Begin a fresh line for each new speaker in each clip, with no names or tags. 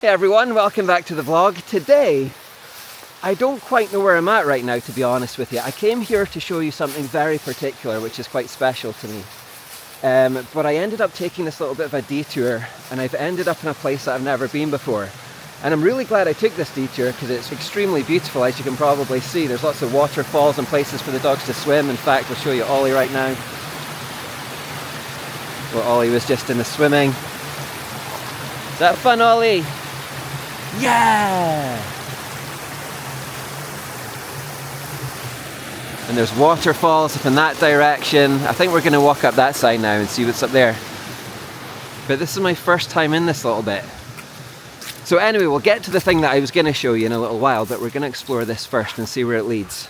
Hey everyone, welcome back to the vlog. Today, I don't quite know where I'm at right now, to be honest with you. I came here to show you something very particular, which is quite special to me. But I ended up taking this little bit of a detour, and I've ended up in a place that I've never been before. And I'm really glad I took this detour because it's extremely beautiful, as you can probably see. There's lots of waterfalls and places for the dogs to swim. In fact, I'll show you Ollie right now. Well, Ollie was just in the swimming. Is that fun, Ollie? Yeah! And there's waterfalls up in that direction. I think we're going to walk up that side now and see what's up there. But this is my first time in this little bit. So anyway, we'll get to the thing that I was going to show you in a little while, but we're going to explore this first and see where it leads.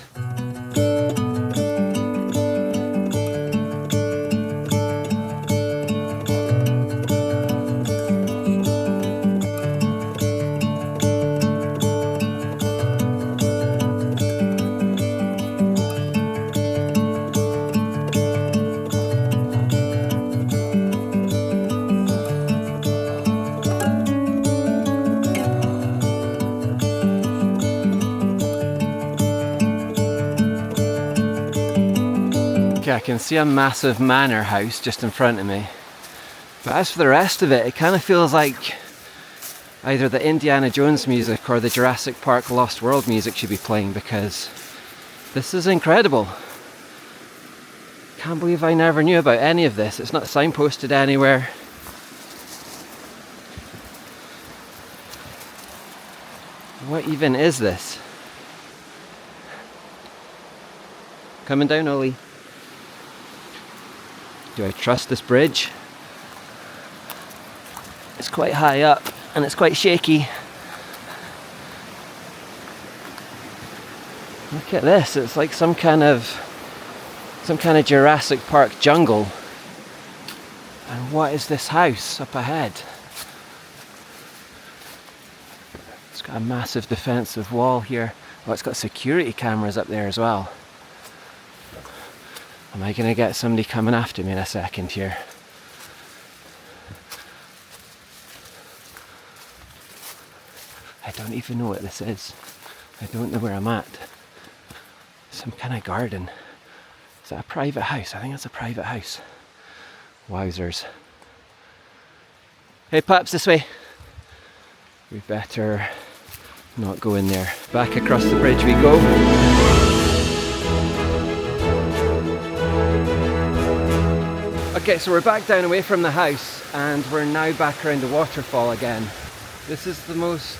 I can see a massive manor house just in front of me, but as for the rest of it, it kind of feels like either the Indiana Jones music or the Jurassic Park Lost World music should be playing, because this is incredible. Can't believe I never knew about any of this. It's not signposted anywhere. What even is this? Coming down, Ollie. Do I trust this bridge? It's quite high up and it's quite shaky. Look at this, it's like some kind of Jurassic Park jungle. And what is this house up ahead? It's got a massive defensive wall here. Oh, it's got security cameras up there as well. Am I going to get somebody coming after me in a second here? I don't even know what this is. I don't know where I'm at. Some kind of garden. Is that a private house? I think it's a private house. Wowzers. Hey pups, this way. We better not go in there. Back across the bridge we go. Okay, so we're back down away from the house and we're now back around the waterfall again. This is the most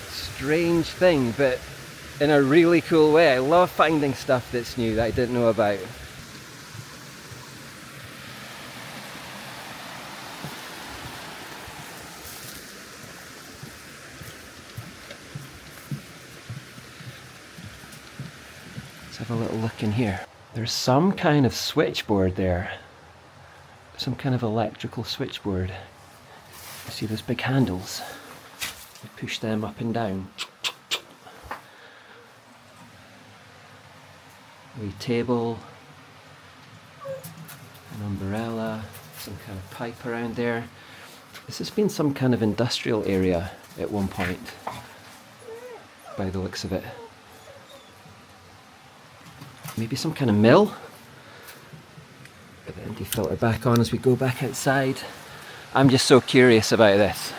strange thing, but in a really cool way. I love finding stuff that's new that I didn't know about. Let's have a little look in here. There's some kind of switchboard there. Some kind of electrical switchboard. You see those big handles? You push them up and down. A wee table. An umbrella. Some kind of pipe around there. This has been some kind of industrial area at one point, by the looks of it. Maybe some kind of mill. Put the empty filter back on as we go back outside. I'm just so curious about this.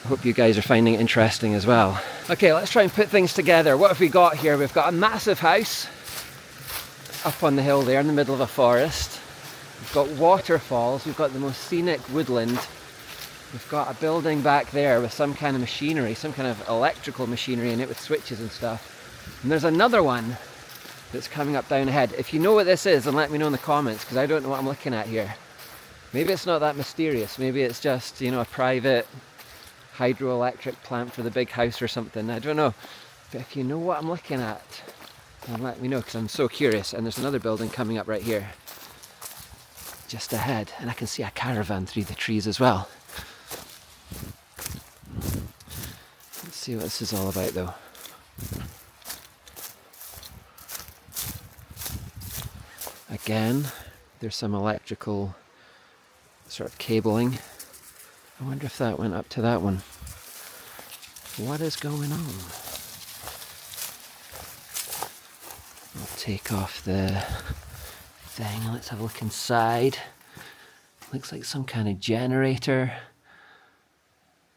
I hope you guys are finding it interesting as well. Okay, let's try and put things together. What have we got here? We've got a massive house up on the hill there in the middle of a forest. We've got waterfalls. We've got the most scenic woodland. We've got a building back there with some kind of machinery, some kind of electrical machinery in it with switches and stuff. And there's another one that's coming up down ahead. If you know what this is, then let me know in the comments, because I don't know what I'm looking at here. Maybe it's not that mysterious. Maybe it's just, you know, a private hydroelectric plant for the big house or something. I don't know. But if you know what I'm looking at, then let me know, because I'm so curious. And there's another building coming up right here, just ahead. And I can see a caravan through the trees as well. Let's see what this is all about though. Again, there's some electrical sort of cabling I wonder if that went up to that one. What is going on? I'll take off the thing. Let's have a look inside. Looks like some kind of generator.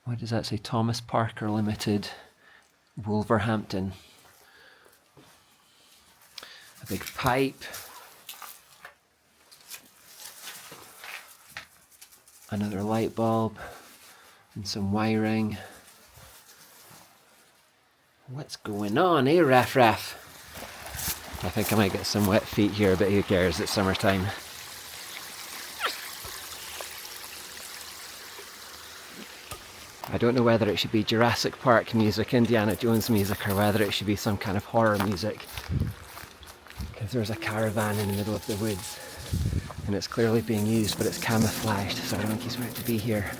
What does that say? Thomas Parker Limited, Wolverhampton. A big pipe. Another light bulb. And some wiring. What's going on, eh, Raff Raff? I think I might get some wet feet here, but who cares? It's summertime. I don't know whether it should be Jurassic Park music, Indiana Jones music, or whether it should be some kind of horror music. Because there's a caravan in the middle of the woods, and it's clearly being used, but it's camouflaged, so I don't think he's meant to be here.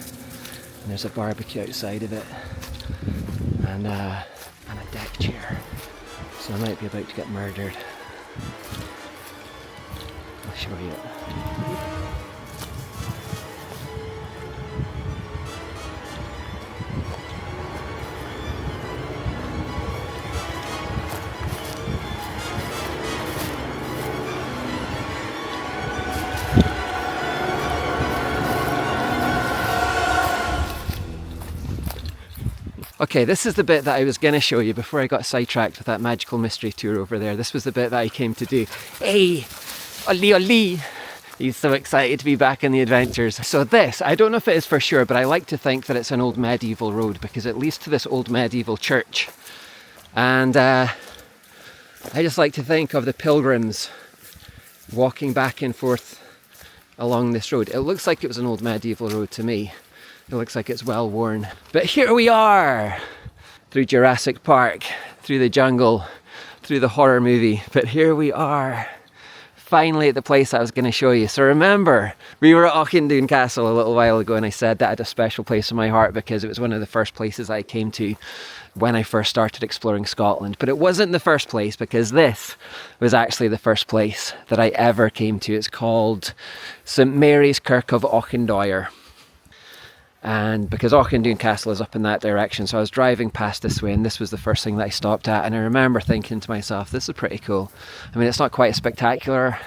And there's a barbecue outside of it, and a deck chair. So I might be about to get murdered. I'll show you it. Okay, this is the bit that I was going to show you before I got sidetracked with that magical mystery tour over there. This was the bit that I came to do. Hey, Oli Oli! He's so excited to be back in the adventures. So this, I don't know if it is for sure, but I like to think that it's an old medieval road because it leads to this old medieval church. And I just like to think of the pilgrims walking back and forth along this road. It looks like it was an old medieval road to me. It looks like it's well worn. But here we are! Through Jurassic Park, through the jungle, through the horror movie. But here we are, finally at the place I was going to show you. So remember, we were at Auchindoir Castle a little while ago, and I said that had a special place in my heart because it was one of the first places I came to when I first started exploring Scotland. But it wasn't the first place, because this was actually the first place that I ever came to. It's called St Mary's Kirk of Auchindoir. And because Auchindoir Castle is up in that direction, so I was driving past this way and this was the first thing that I stopped at, and I remember thinking to myself, this is pretty cool. I mean, it's not quite as spectacular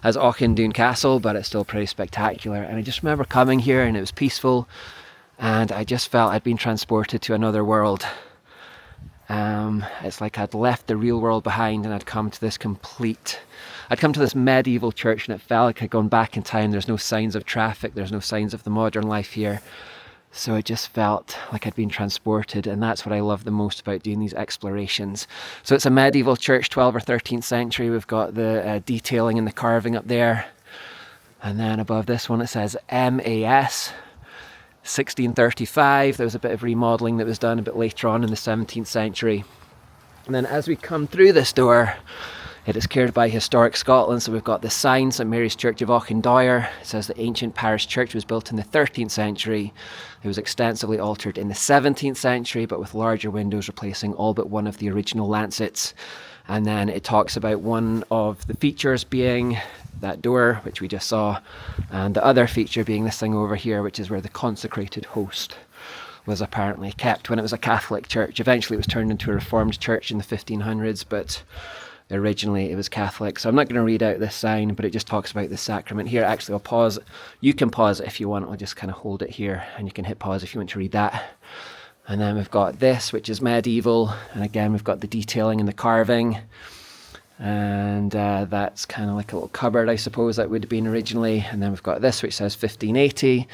as Auchindoir Castle, but it's still pretty spectacular. And I just remember coming here and it was peaceful, and I just felt I'd been transported to another world. It's like I'd left the real world behind and I'd come to this medieval church, and it felt like I'd gone back in time. There's no signs of traffic, there's no signs of the modern life here. So it just felt like I'd been transported, and that's what I love the most about doing these explorations. So it's a medieval church, 12th or 13th century. We've got the detailing and the carving up there. And then above this one it says MAS, 1635. There was a bit of remodelling that was done a bit later on in the 17th century. And then as we come through this door, it is cared by Historic Scotland, so we've got the sign, St Mary's Church of Auchindoir. It says the ancient parish church was built in the 13th century. It was extensively altered in the 17th century, but with larger windows replacing all but one of the original lancets. And then it talks about one of the features being that door, which we just saw, and the other feature being this thing over here, which is where the consecrated host was apparently kept when it was a Catholic church. Eventually it was turned into a Reformed church in the 1500s, but originally it was Catholic. So I'm not going to read out this sign, but it just talks about the sacrament here. Actually, I'll pause. You can pause it if you want. I'll just kind of hold it here, and you can hit pause if you want to read that. And then we've got this, which is medieval, and again we've got the detailing and the carving, and that's kind of like a little cupboard, I suppose, that would have been originally. And then we've got this, which says 1580. I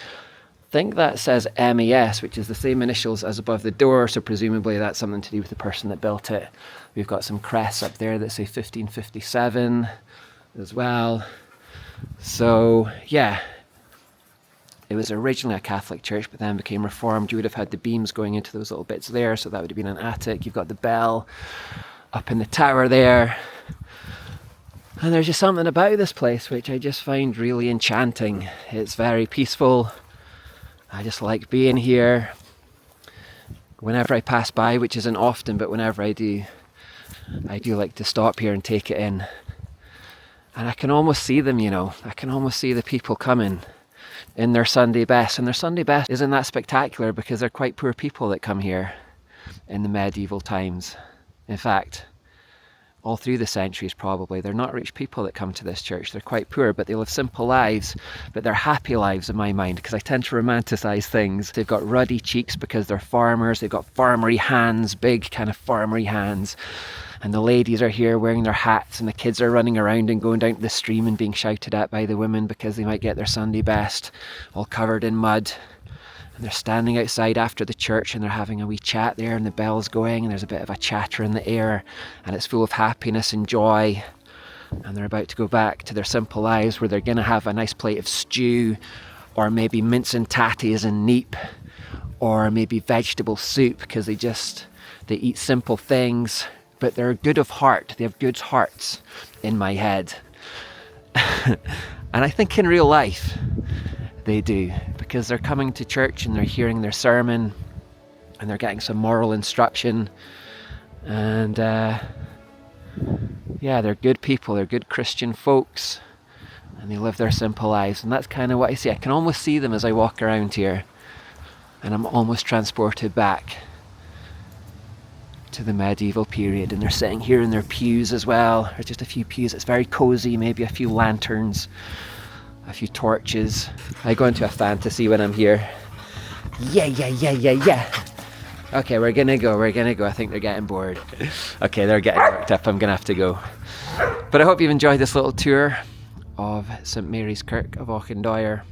think that says MES, which is the same initials as above the door, so presumably that's something to do with the person that built it. We've got some crests up there that say 1557 as well. So yeah, it was originally a Catholic church, but then became Reformed. You would have had the beams going into those little bits there, so that would have been an attic. You've got the bell up in the tower there. And there's just something about this place which I just find really enchanting. It's very peaceful. I just like being here. Whenever I pass by, which isn't often, but whenever I do like to stop here and take it in. And I can almost see them, you know. I can almost see the people coming in their Sunday best. And their Sunday best isn't that spectacular because they're quite poor people that come here in the medieval times. In fact, all through the centuries probably, they're not rich people that come to this church. They're quite poor, but they live simple lives, but they're happy lives in my mind, because I tend to romanticize things. They've got ruddy cheeks because they're farmers. They've got farmery hands, big kind of farmery hands. And the ladies are here wearing their hats, and the kids are running around and going down to the stream and being shouted at by the women because they might get their Sunday best, all covered in mud. And they're standing outside after the church and they're having a wee chat there, and the bell's going and there's a bit of a chatter in the air, and it's full of happiness and joy. And they're about to go back to their simple lives where they're going to have a nice plate of stew, or maybe mince and tatties and neep, or maybe vegetable soup, because they eat simple things, but they're good of heart. They have good hearts in my head. And I think in real life they do, because they're coming to church and they're hearing their sermon and they're getting some moral instruction, and they're good people, they're good Christian folks, and they live their simple lives. And that's kind of what I see. I can almost see them as I walk around here, and I'm almost transported back to the medieval period. And they're sitting here in their pews as well. There's just a few pews. It's very cozy, maybe a few lanterns, a few torches. I go into a fantasy when I'm here. Yeah. Okay, we're gonna go. I think they're getting bored. Okay, they're getting worked up. I'm gonna have to go. But I hope you've enjoyed this little tour of St Mary's Kirk of Auchindoir.